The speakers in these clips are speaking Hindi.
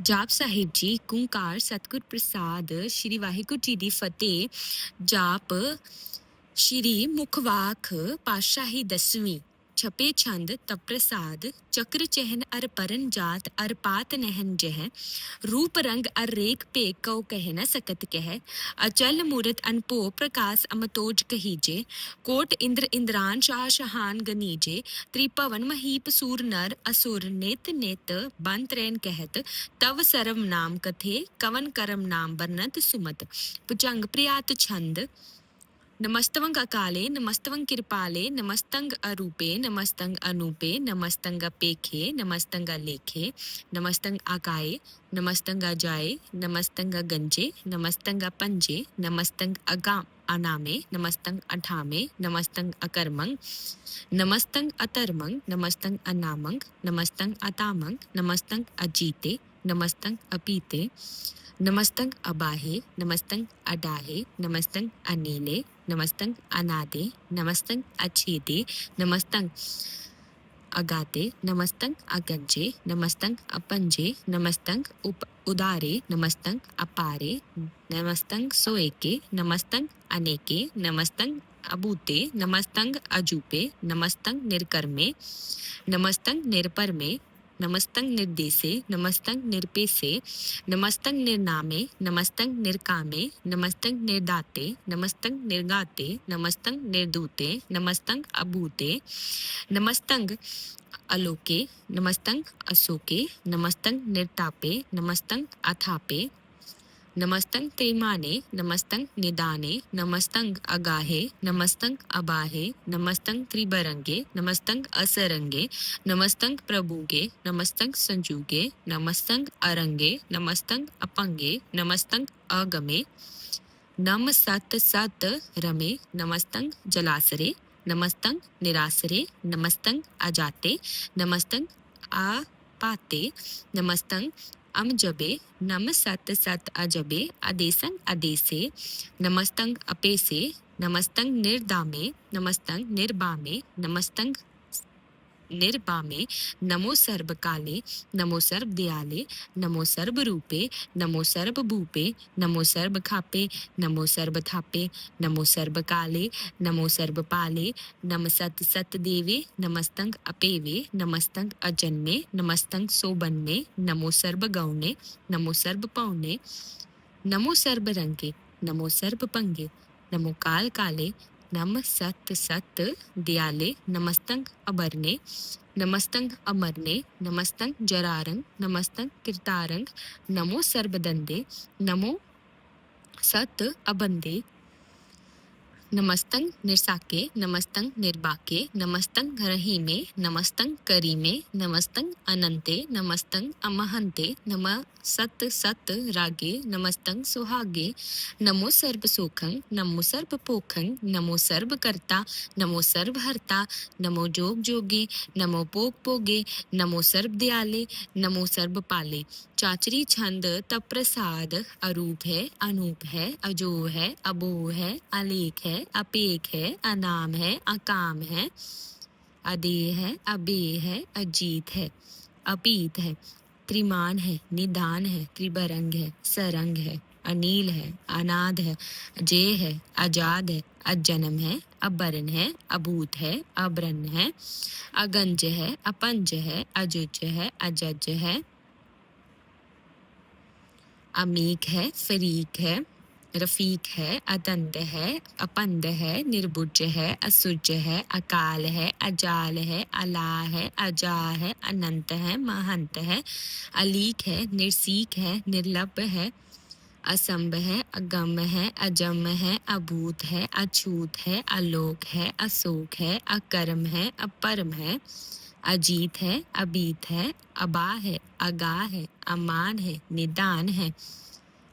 ਜਾਪ ਸਾਹਿਬ ਜੀ ਕੁੰਕਾਰ ਸਤਿਗੁਰ ਪ੍ਰਸਾਦ ਸ਼੍ਰੀ ਵਾਹਿਗੁਰੂ ਜੀ ਦੀ ਫਤਿਹ। ਜਾਪ ਸ਼੍ਰੀ ਮੁਖਵਾਕ ਪਾਤਸ਼ਾਹੀ ਦਸਵੀਂ। ਛਪੇ ਛੰਦ ਤਪ ਪ੍ਰਸਾਦ ਚੱਕਰ ਚਹਿਨ ਅਰ ਪਰਨ ਜਾਤ ਅਰ ਪਾਤ ਨਹਿਨ ਜਹ रूप रंग अर रेख पेक कौ कह न सकत कह अचल मूरत अनपो प्रकाश अमतोज कहीजे कोट इंद्र इंद्रान शाह शहान गनीजे त्रिभवन महीप सूर नर असुर नेत नेत बंत रैन कहत तव सर्व नाम कथे कवन करम नाम वर्णत सुमत भुजंग प्रियात छंद नमस्तवं अकाले नमस्तवं कृपाले नमस्तंग अरूपे नमस्तंग अनूपे नमस्तंग अपेखे नमस्तंग अलेखे नमस्तंग आकाये नमस्तंग अजाये नमस्तंग गंजे नमस्तंग पंजे नमस्तंग अगाम अनामे नमस्तंग अठामे नमस्तंग अकर्मंग नमस्तंग अतर्मंग नमस्तंग अनामंग नमस्तंग अतामंग नमस्तंग अजीते नमस्तंग अपीते नमस्तंग अबाहे नमस्तंग अडाहे नमस्तंग अनीले नमस्तंग अनादे नमस्तंग अच्छेदे नमस्तंग अगाते नमस्तंग अगंजे नमस्तंग अपंजे नमस्तंग उदारे नमस्तंग अपारे नमस्तंग सोएके नमस्तंग अनेके नमस्तंग अबूते नमस्तंग अजूपे नमस्तंग निर्कर्मे नमस्तंग निर्परमे नमस्तंग निर्देशे नमस्तंग निरपेशे नमस्तंग निर्नामे नमस्तंग निर्कामे नमस्तंग निर्दाते नमस्तंग निर्गाते नमस्तंग निर्दूते नमस्तंग अभूते नमस्तंग अलोके नमस्तंग अशोके नमस्तंग निर्तापे नमस्तंग अथापे नमस्तंग त्रिमाने नमस्तंग निदाने नमस्तंग अगाहे नमस्तंग अबाहे नमस्तंग त्रिबरंगे नमस्तंग असरंगे नमस्तंग प्रभुगे नमस्तंग संजुगे नमस्तंग अरंगे नमस्तंग अपंगे नमस्तंग अगमे नम सत सत रमे नमस्तंग जलासरे नमस्तंग निरासरे नमस्तंग अजाते नमस्तंग आपाते नमस्तंग अमजबे नम सत सत अजबे अदेसंग अदेसे नमस्तंग अपेसे नमस्तंग निर्दामे नमस्तंग निर्बामे नमस्तंग निर्बामे नमो सर्व काले नमो सर्व दयाले नमो सर्व रूपे नमो सर्व भूपे नमो सर्व खापे नमो सर्व थापे नमो सर्व काले नमो सर्व पाले नम सत सत देवे नमस्तंग अपेवे नमस्तंग अजन्मे नमस्तंग सोबन्मे नमो सर्व गौने नमो सर्व पौने नमो सर्व रंगे नमो सर्व पंगे नमो काल काले नम सत सत दयाले नमस्तंग अबरने नमस्तंग अमरने नमस्तंग जरारंग नमस्तंग कृतारंग नमो सर्वदंदे नमो सत अबंदे नमस्तंग निर्साके नमस्तंग निर्बाके नमस्तंग रहीमे नमस्तंग करीमे नमस्तंग अनंते नमस्तंग अमहंते नम सत सत रागे नमस्तंग सुहागे नमो सर्व सुखंग नमो सर्व पोखंग नमो सर्व कर्ता नमो सर्व हर्ता नमो जोग जोगे नमो पोग पोगे नमो सर्व दयाले नमो सर्व पाले चाचरी छंद तप प्रसाद अरूप है अनूप है अजो है अबो है अलेख है अपेख है अनाम है अकाम है अदेह है अबे है अजीत है अपीत है त्रिमान है निदान है त्रिबरंग है सरंग है अनील है अनाद है अजय है आजाद है अजन्म है अबरन है अभूत है अब्रन है अगंज है अपंज है अजुज है अजज है अमीक है फरीक है रफीक है अदंत है अपंद है निर्बुज है असुज है अकाल है अजाल है अला है अजा है अनंत है महंत है अलीक है निर्सीक है निर्लभ है असंभ है अगम है अजम है अभूत है अछूत है अलोक है असोक है अकर्म है अपरम है अजीत है अबीत है अबा है अगा है अमान है निदान है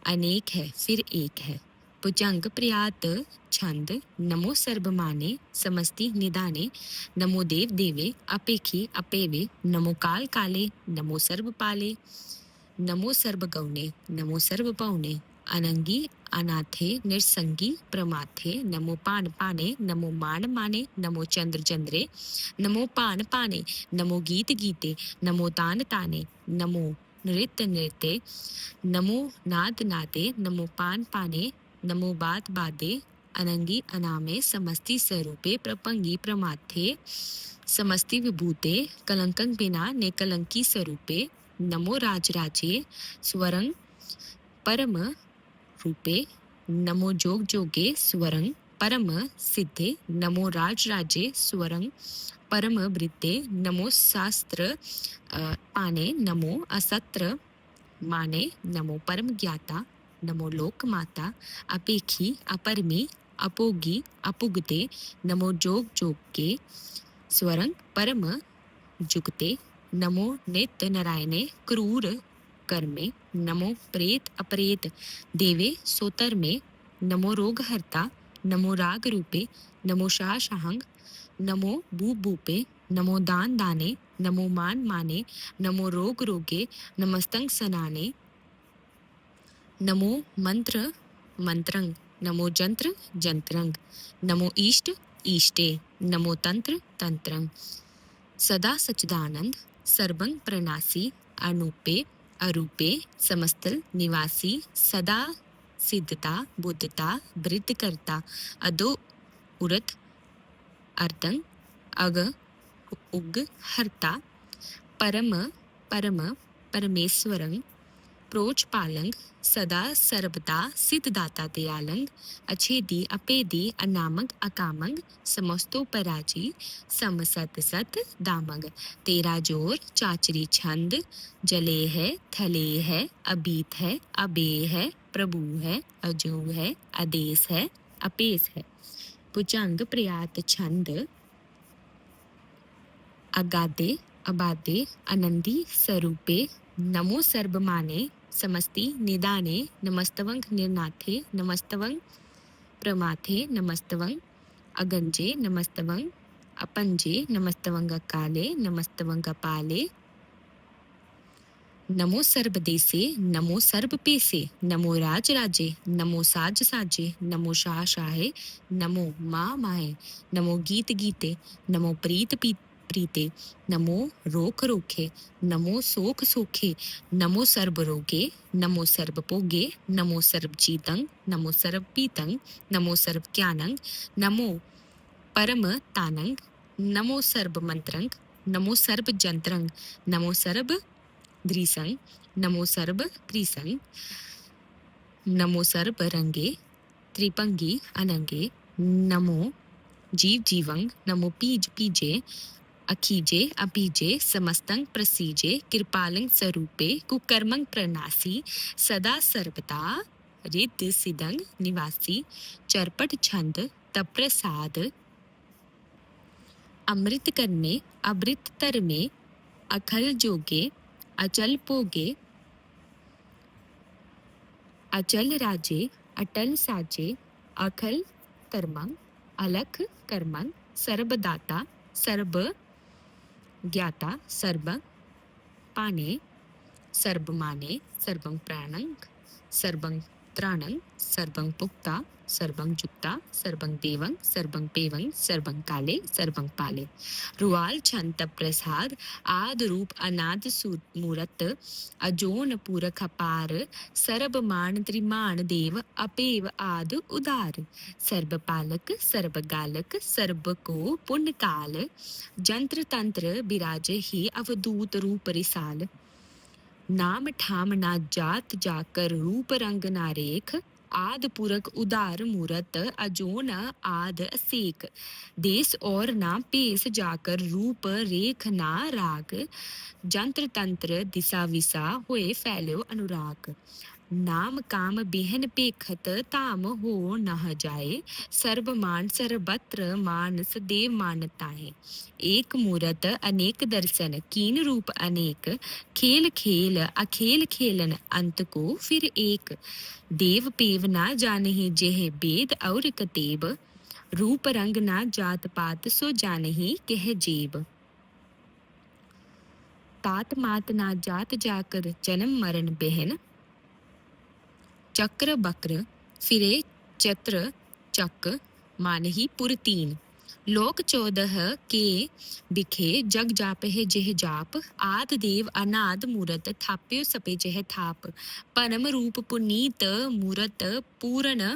अनेक है फिर एक है भुजंग प्रियात छंद नमो सर्वमाने समस्ति निदाने नमो देव देवे अपेखी अपेवे नमो काल काले नमो सर्व पाले नमो सर्व गौने नमो सर्व पौने अनंगी अनाथे निरसंगी प्रमाथे नमो पान पाने नमो मान माने नमो चंद्र चंद्रे नमो पान पाने नमो गीत गीते नमो तान ताने नमो नृत्य नृत्य, नमो नाद नादे, नमो पान पाने, नमो बाद बादे, अनंगी अनामे, समस्ति स्वरूपे, प्रपंगी प्रमाथे, समस्ति विभूते, कलंकं बिना नेकलंकी स्वरूपे, नमो राजराजे, स्वरंग परम रूपे, नमो जोग जोगे, स्वरंग परम सिद्धे, नमो राजराजे, स्वरंग परम वृत्ते, नमो शास्त्र पाने, नमो असत्र माने, नमो परम ज्ञाता, नमो लोक माता, अपेखी अपरमी अपोगी अपुगते, नमो जोग जोग के, स्वरंग परम जुगते, नमो नित्य नारायणे, क्रूर कर्मे, नमो प्रेत अप्रेत देवे सोतर में, नमो रोग हरता, नमो राग रूपे, नमो शाह शाहंग, नमो भूप भूपे, नमो दान दाने, नमो मान माने, नमो रोग रोगे, नमस्तंग सनाने, नमो मंत्र मंत्रंग, नमो जंत्र जंत्रंग, नमो इष्ट ईष्टे, नमो तंत्र तंत्रंग, सदा सच्चिदानंद, सर्वं प्रणासी, अनूपे अरूपे, समस्तल निवासी, सदा सिद्धता बुद्धता, वृद्धकर्ता, अदो उरत अर्दंग, अग उग हर्ता, परम परम परमेश्वरंग, प्रोच पालंग, सदा सर्वदा सिद्धदाता दयालंग, अछेदी अपेदी अनामंग अकामंग, समस्तो पराजी, समसत सत दामंग, तेरा जोर चाचरी छंद, जले है थले है, अबीत है अबे है, प्रभु है अजू है, आदेश है अपेस है, भुजंग प्रयात छंद, अगादे अबादे, आनंदी स्वरूपे, नमो सर्वमाने, समस्ति निदाने, नमस्तवंग निर्नाथे, नमस्तवंग प्रमाथे, नमस्तवंग अगंजे, नमस्तवंग अपंजे, नमस्तवंग काले, नमस्तवंग पाले, नमो सर्वदेसे, नमो सर्वपेसे, नमो राज राजे, नमो साज साजे, नमो शाह शाहे, नमो माँ माहे, नमो गीत गीते, नमो प्रीत प्रीते, नमो रोक रोखे, नमो सोख सोखे, नमो सर्व रोगे, नमो सर्व पोगे, नमो सर्व जीतंग, नमो सर्व पीतंग, नमो सर्व ज्ञानंग, नमो परम तानंग, नमो सर्व मंत्रंग, नमो सर्व जंत्रंग, नमो सर्व द्रिसंग, नमो सर्व त्रिसंग, नमो सर्व रंगे, त्रिपंगी अनंगे, नमो जीव जीवंग, नमो पीज पीजे, अखीजे अपीजे, समस्तंग प्रसीजे, कृपालंग स्वरूपे, कुकर्मंग प्रणासी, सदा सर्वदा रिद्ध सिदंग निवासी, चरपट छंद तप्रसाद, अमृत कर्मे अमृत तरमे, अखल जोगे अचल पोगे, अचल राजे अटल साजे, अखल कर्मंग अलख कर्मंग, सर्वदाता सर्व ज्ञाता, सर्व पाने, सर्वमाने, सर्वं प्राणंग, सर्वं त्राणंग, सर्वं पुक्ता, सर्वं जुक्ता, सर्वं देवं, सर्वं पेवं, सर्वं काले, सर्वं पाले, रुआल छंत प्रसाद, आद रूप अनाद मूरत, अजोन पूरख अपार, सर्वमान त्रिमान देव, अपेव आद उदार, सर्वपालक सर्वगालक, सर्व को पुण्य काल, जंत्र तंत्र बिराज ही अवधूत रूप रिसाल, नाम ठाम ना जात जाकर, रूप रंग ना रेख, आद पुरख उदार मूरत, अजो न आद असेक, देश और ना पेश जाकर, रूप रेख ना राग, जंत्र तंत्र दिशा विसा होए फैल्यो अनुराग, नाम काम बेहन पेखत, ताम हो नह जाए, सर्व मान सर्वत्र मान सदेव मानताए, एक मूरत अनेक दर्शन, कीन रूप अनेक, खेल खेल अखेल खेलन, अंत को फिर एक, देव पेव ना जानहि जेह वेद और कतेब, रूप रंग ना जात पात सो जानहि कह जेब, तात मात ना जात जाकर, जन्म मरण बेहन, चक्र बक्र फिरे चत्र चक, मानहि पुर तीन, लोक 14 के बिखे जग जापे जेह जाप आद देव अनाद मूरत थाप्यो सपे जेह थाप परम रूप पुनीत मूरत पूर्ण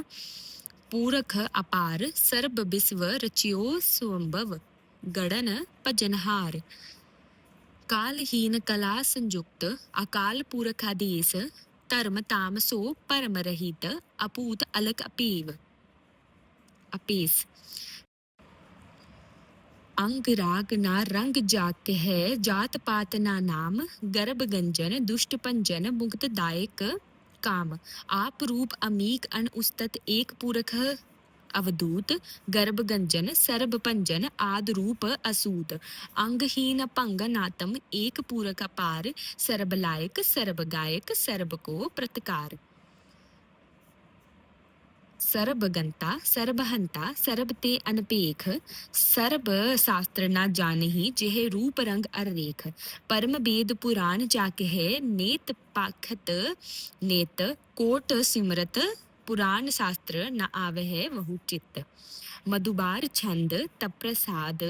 पूरख अपार सर्ब विश्व रचियो स्वंभव गणन भजनहार कालहीन कला संयुक्त अकाल पुरखादेश धर्म ताम सो परम रहित अपूत अलक अपेस अंग राग ना रंग जाक है जात पात ना नाम गर्भ गंजन दुष्ट पंजन मुक्त दायक काम आप रूप अमीक अन उस्तत एक पुरख अवधूत गर्भ गंजन सर्ब पंजन आद रूप असूत अंगहीन पंग नातम एक पूरक अपार सर्ब लायक सर्ब गायक सर्ब को प्रतिकार सर्ब गंता सर्ब हंता सर्ब ते अनपेख सर्ब शास्त्र ना जानही जेह रूप रंग अररेख परम वेद पुराण जाके है नेत पाखत नेत कोट सिमरत पुराण शास्त्र न आवे है वहु चित्त मधुबार छंद तप्रसाद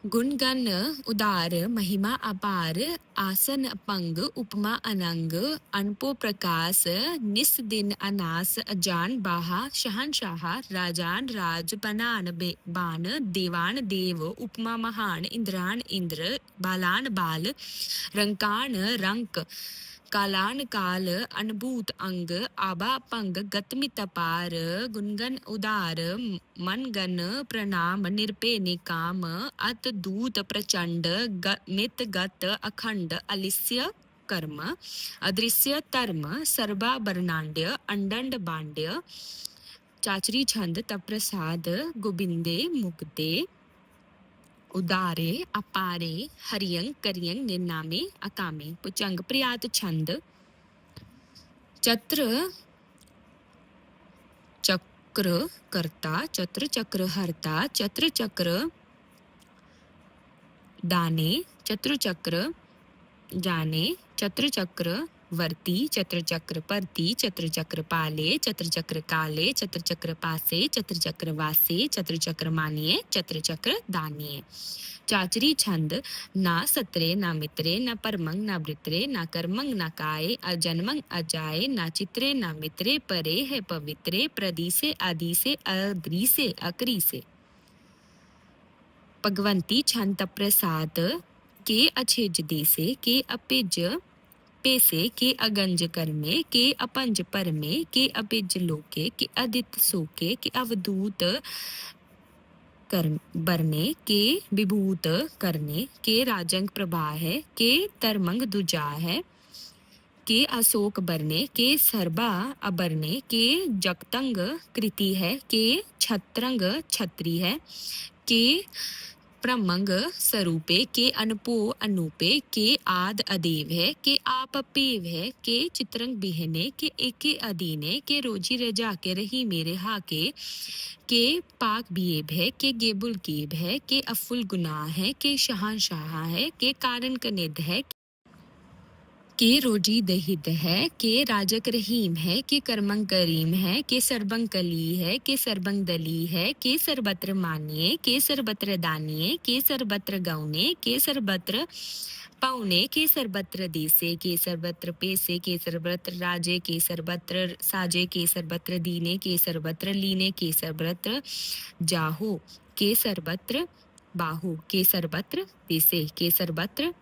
गुणगण उदार महिमा अपार आसन पंग उपमा अनंग अनपो प्रकाश निस दिन अनास अजान बाहा शहनशाह राजान राज बनान बान देवान देव उपमा महान इंद्रान इंद्र बालान बाल रंकान रंक कालान काल अनभूत अंग आबा पंग गतमित अपार गुणगन उदार मनगन प्रणाम निरपे निकाम अत दूत प्रचंड मित गत अखंड अलिस्य कर्म अदृश्य धर्म सर्वा बर्णांड्य अंडंड बांड्य चाचरी छंद तप्रसाद गोबिंदे मुक्ते उदारे अपारे हरियंग करियंग निर्नामे अकामे पुचंग प्रियात छंद चत्र चक्र कर्ता चत्र चक्र हरता चत्र चक्र दाने चत्र चक्र जाने चत्र चक्र वर्ती चत्र चक्र परती चत्र चक्र पाले चत्र चक्र काले चत्र चक्र पासे चत्र चक्र वासे चत्र चक्र मानिए चत्र चक्र दानिए चाचरी छंद ना सत्रे ना मित्रे ना परमंग ना वृत्रे ना कर्मंग ना काये अजन्मंग अजाए ना चित्रे ना मित्रे परे है पवित्रे प्रदीसे आदिसे अद्रीसे अक्रीसे भगवंती छंद प्रसाद के अछेज देसे के अपिज पेसे के अगंज कर्मे के अपंज परमे के अपिज लोके के अदित सोके के अवधूत कर्म बरने के विभूत करने के राजंग प्रभा है के तरमंग दुजा है के अशोक बरने के सरबा अबरने के जगतंग कृति है के छत्रंग छत्री है के प्रमंग स्वरूपे के अनपो अनूपे के आद अदेव है के आप पेव है के चित्रंग बिहने के एके अधीने के रोजी रजा के रही मेरे हाके के पाक बिएब है के गेबुल गेब है के अफुल गुनाह है के शहनशाह है के कारण कनिद है के रोजी दहिद है के राजक रहीम है के कर्मंग करीम है के सरबंग कली है के सरबंग दली है के सरबत्र मानिए के सरबत्र दानिए के सरबत्र गौने के सरबत्र पौने के सरबत्र देसे के सरबत्र पेसे के सरबत्र राजे के सरबत्र साजे के सरबत्र दीने के सरबत्र लीने के सरबत्र जाहो के सरबत्र बाहु के सरबत्र देसे के सरबत्र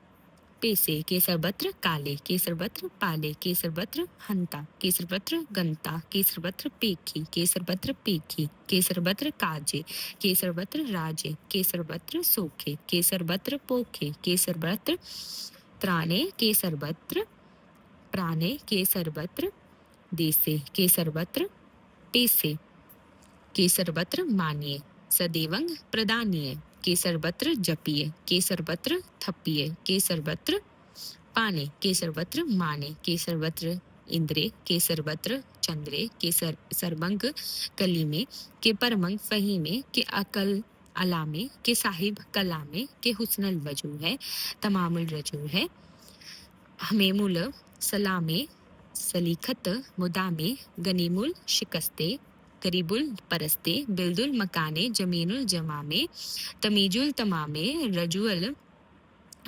पेसे के सर्वत्र काले के सर्वत्र पाले के सर्वत्र हंता के सर्वत्र गंता के सर्वत्र पेखी के सर्वत्र पेखी के सर्वत्र काजे के सर्वत्र राजे के सर्वत्र सोखे के सर्वत्र पोखे के सर्वत्र त्राणे के सर्वत्र प्राणे के सर्वत्र देसे के सर्वत्र पेसे के सर्वत्र मानिए सदैवंग प्रदानिए के सर्वत्र जपिए के सर्वत्र थपिए के सर्वत्र पाने के सर्वत्र माने के सर्वत्र इंद्रे के सर्वत्र चंद्रे के सर्वंग कली में के परमंग फही में के अकल अला में के साहिब कला में के हुस्नल वजू है तमामुल रजू है हमेमुल सलामे सलीखत मुदामे गनीमुल शिकस्ते करीबुल परस्ते, बिल्दुल मकाने, जमीनुल जमामे, तमीजुल तमामे, रजुअल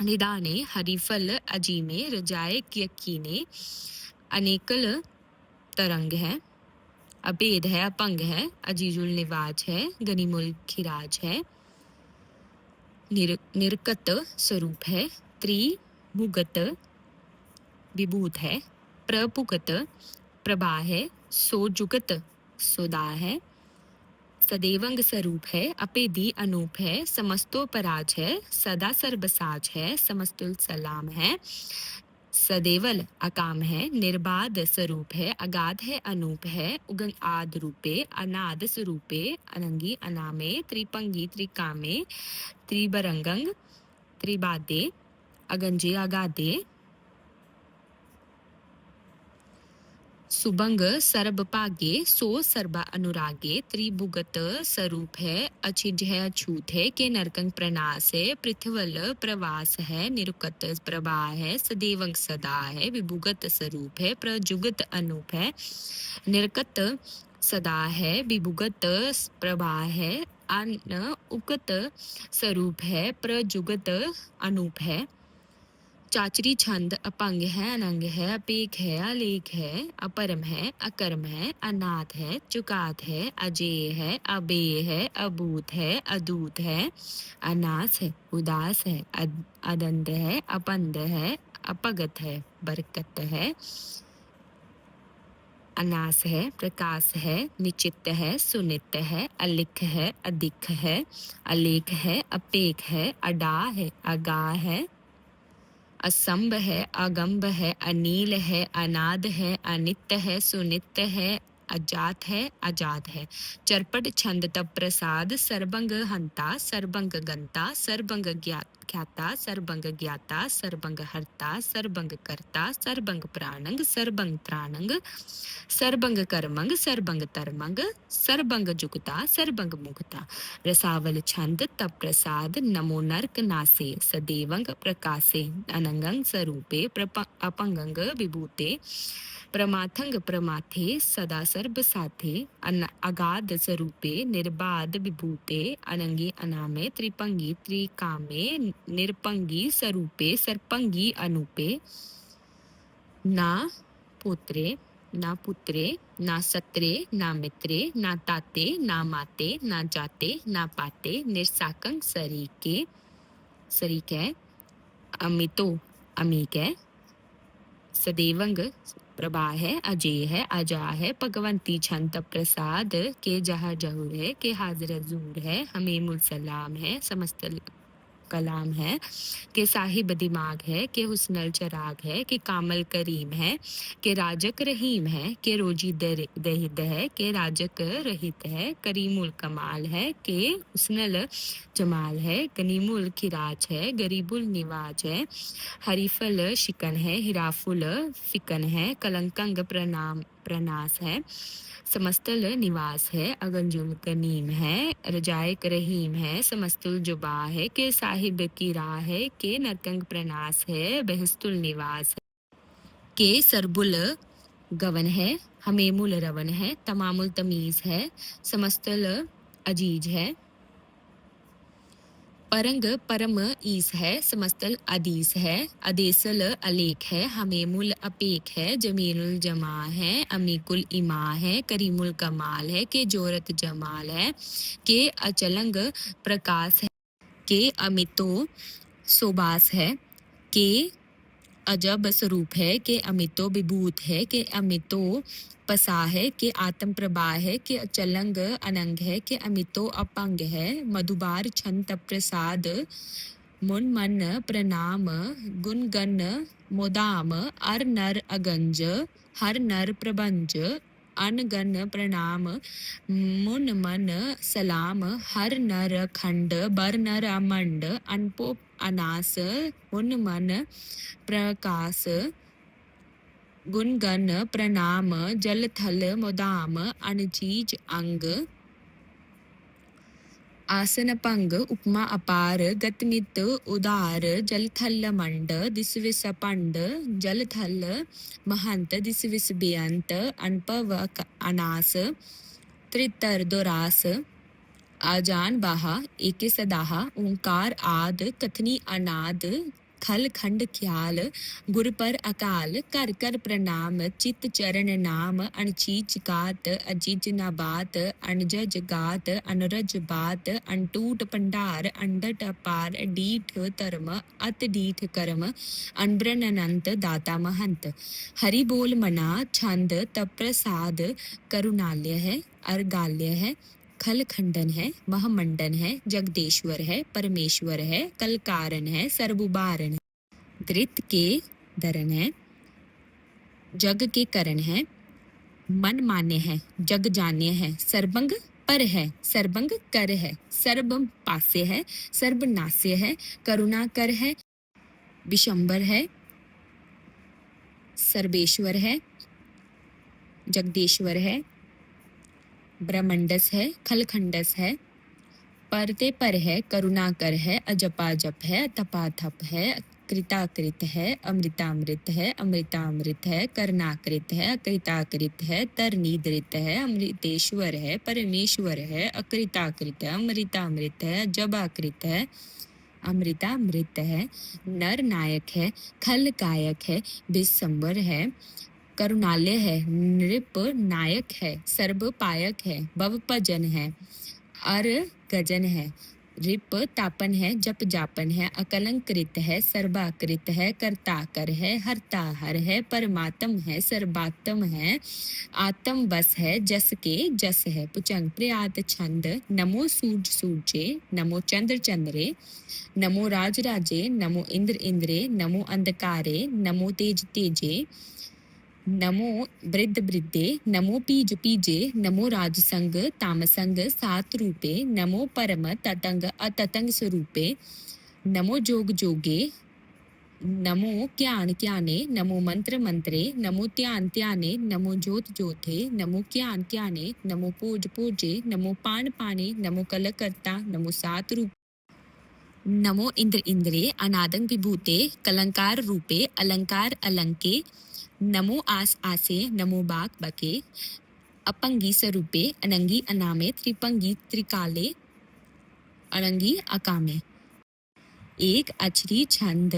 निदाने, हरीफल अजीमे, रजाए यकीने, अनेकल तरंग है, अबेद है, अपंग है, अजीजुल निवाज है, गनीमुल खिराज है, निरकत स्वरूप है, त्रिभुगत विभूत है, प्रभुगत प्रभा है, सोजुगत सुदा है, सदैवंग स्वरूप है, अपेदी अनूप है, समस्तोपराज है, सदा सर्बसाज है, समस्तुल सलाम है, सदैवल अकाम है, निर्बाध स्वरूप है, अगाध है, अनूप है, उगंग आद रूपे, अनाद स्वरूपे, अनंगी अनामे, त्रिपंगी त्रिकामे, त्रिबरंगंग त्रिबादे, अगंजे अगादे, सुबंग सर्ब पागे, सो सर्बा अनुरागे, त्रिभुगत स्वरूप है, अचिज है, अछूत है, के नरकंग प्रनाश है, पृथ्वल प्रवास है, निरुकत प्रभा है, सदैवंग सदा है, विभुगत स्वरूप है, प्रजुगत अनूप है, निरकत सदा है, विभुगत प्रभा है, अन उगत स्वरूप है, प्रजुगत अनूप है, चाचरी छंद अपंग है, अनंग है, अपेक है, अलेख है, अपरम है, अकर्म है, अनाथ है, चुकात है, अजेय है, अबेय है, अबूत है, अदूत है, अनास है, उदास है, अदंत है, अपंद है, अपगत है, बरकत है, अनास है, प्रकाश है, निचित है, सुनित है, अलिख है, अधिक है, अलेख है, अपेक है, अडा है, अगा है, असंभ है, अगंभ है, अनील है, अनाद है, अनित्य है, सुनित्य है, अजात है, अजात है, चरपट छंद तप प्रसाद, सरबंग हंता, सरबंग गंता, सरबंग ख्याता, सरबंग ज्ञाता, सरबंग हरता, सरबंग करता, सरबंग प्राणंग, सरबंग त्राणंग, सरबंग कर्मंग, सरबंग तरमंग, सरबंग जुगता, सरबंग मुगता, रसावल छंद तप प्रसाद, नमो नर्क नासे, सदेवंग प्रकाशे, अनंगंग स्वरूपे, अपंगंग विभूते, प्रमाथंग प्रमाथे, सदा सर्ब साथे, अगाध स्वरूपे, निर्बाध विभूते, अनंगी अनामे, त्रिपंगी त्रिकामे, निरपंगी स्वरूपे, सर्पंगी अनूपे, ना पुत्रे, ना पुत्रे, ना सत्रे, ना मित्रे, ना ताते, ना माते, ना जाते, ना पाते, निरसाकंग सरीक है, अमितो अमीक है, सदैवंग प्रभा है, अजय है, अजा है, भगवंती छंत प्रसाद, के जहा जहूर है, के हाजिर जूर है, हमें मुसलाम है, समस्त कलाम है, के साहिब दिमाग है, के हुस्नल चराग है, के कामल करीम है, के राजक रहीम है, के रोजी दहिद है, के राजक रहित है, करीमुल कमाल है, के हुस्नल जमाल है, गनीमुल खिराज है, गरीबुल निवाज है, हरीफल शिकन है, हिराफुल फिकन है, कलंकंग प्रनाश है, समस्तल निवास है, अगंजुल कनीम है, रजायक रहीम है, समस्तुल जुबा है, के साहिब की राह है, के नरकंग प्रनाश है, बहस्तुल निवास है, के सरबुल गवन है, हमेमुल रवन है, तमामुल तमीज है, समस्तल अजीज है, परंग परम ईस है, समस्तल अदीस है, अदेसल अलेख है, हमेमुल अपेक है, जमीनुल जमा है, अमीकुल इमा है, करीमुल कमाल है, के जोरत जमाल है, के अचलंग प्रकाश है, के अमितो सोबास है, के अजब स्वरूप है, के अमितो विभूत है, के अमितो पसा है, के आत्म प्रभा है, के अचलंग अनंग है, के अमितो अपंग है, मधुबार छंत प्रसाद, मुन मन प्रणाम, गुणगन मोदाम, अर नर अगंज, हर नर प्रबंज, अनगन प्रणाम, मुन मन सलाम, हर नर खंड, बर नर अमंड, अनपो अनास, मुन मन प्रकाश, गुणगन प्रणाम, जल थल मोदाम, अनचीज अंग, आसन पंग, उपमा अपार, गतमित उदार, जल थल मंड, दिसविस पंड, जल थल महंत, दिसविस बेअंत, अनपव अनास, त्रितर दोरास आजान बाहा एके सदाहा ओंकार आद कथनी अनाद खल खंड ख्याल गुर पर अकाल कर कर प्रणाम चित चरण नाम अणचीच गात अजीज ना बात अनजज गात अनरज बात अनटूट पंडार अंडट अपार डीठ धर्म अत डीठ कर्म अनब्रन अनंत दाता महंत हरि बोल मना छंद तप प्रसाद करुणालय है अर्गाल्य है खल खंडन है महामंडन है जगदेश्वर है परमेश्वर है कलकारण है सर्वुबारण है धृत के धरन है जग के करण है मन मान्य है जग जान्य है सर्बंग पर है सर्बंग कर है सर्ब पास्य है सर्ब नास्य है करुणा कर है विशंबर है सर्वेश्वर है जगदेश्वर है ब्रह्मंडस है खलखंडस है परते पर है करुणाकर है अजपा जप है तपाथप है कृताकृत है अमृतामृत है अमृतामृत है करणाकृत है अकृताकृत है तरनीदृत है अमृतेश्वर है परमेश्वर है अकृताकृत है अमृतामृत है जबाकृत है अमृतामृत है नर नायक है खल कायक है विश्वंबर है करुणालय है नृप नायक है सर्व पायक है भवपजन है अर गजन है रिप तापन है जप जापन है अकलंकृत है सर्वाकृत है कर्ताकर है हरताहर है परमात्म है सर्वात्म है आत्म बस है जस के जस है पुचंग प्रियात छंद नमो सूर्य सूर्ये नमो चंद्र चंद्रे नमो राज राजे नमो इंद्र इंद्रे नमो अंधकारे नमो तेज तेजे नमो वृद्ध वृद्धे नमो पीज पीजे नमो राजसंग तामसंग सात रूपे नमो परम ततंग अततंग स्वरूपे नमो जोग जोगे नमो ज्ञान ज्ञाने नमो मंत्र मंत्रे नमो ध्यान ध्याने नमो ज्योत ज्योते नमो ज्ञान ज्ञाने नमो पूज पूजे नमो पान पाने नमो कलकर्ता नमो सात रूप नमो इंद्र इंद्रे अनादंग विभूते कलंकार रूपे अलंकार अलंके नमो आस आसे नमो बाक बके अपंगी स्वरूपे अनंगी अनामे त्रिपंगी त्रिकाले अनंगी अकामे एक अचरी छंद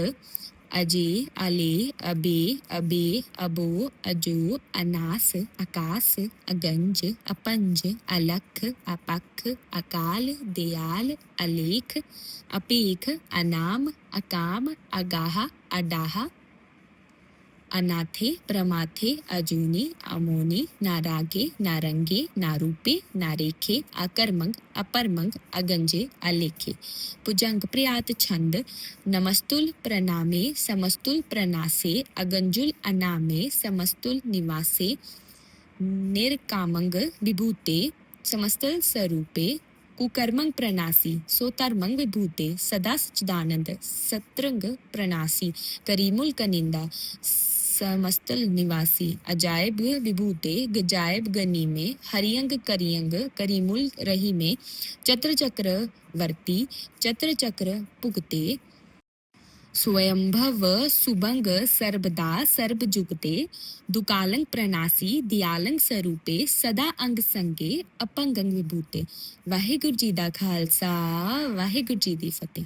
अजे अले अबे अबे अबो अजो अनास आकाश अगंज अपंज अलख अपख अकाल दयाल अलेख अपेख अनाम अकाम अगाह अडाहा अनाथे प्रमाथे अजूनी अमोनी नारागे नारंगे नारूपे नारेखे अकर्मंग अपरमंग अगंजे अलेखे पुजंग प्रियात छंद नमस्तुल प्रणामे समस्तुल प्रणासे अगंजुल अनामे समस्तुल निवासे निर्कामंग विभूते समस्तल स्वरूपे कुकर्मंग प्रणासी सोतर्मंग विभूते सदा सच्चिदानंद सत्रंग प्रणासी करीमुल कनिंदा समस्तल निवासी अजायब विभूते गजायब गनी में हरियंग करियंग करीमुल रही में चत्र चक्र वर्ती चत्र चक्र पुगते स्वयंभव सुभंग सर्वदा सर्व जुगते दुकालंग प्रणासी दियालंग स्वरूपे सदा अंग संगे अपंगंग विभूते वाहिगुरु जी दा खालसा वाहिगुरु जी दी फतेह।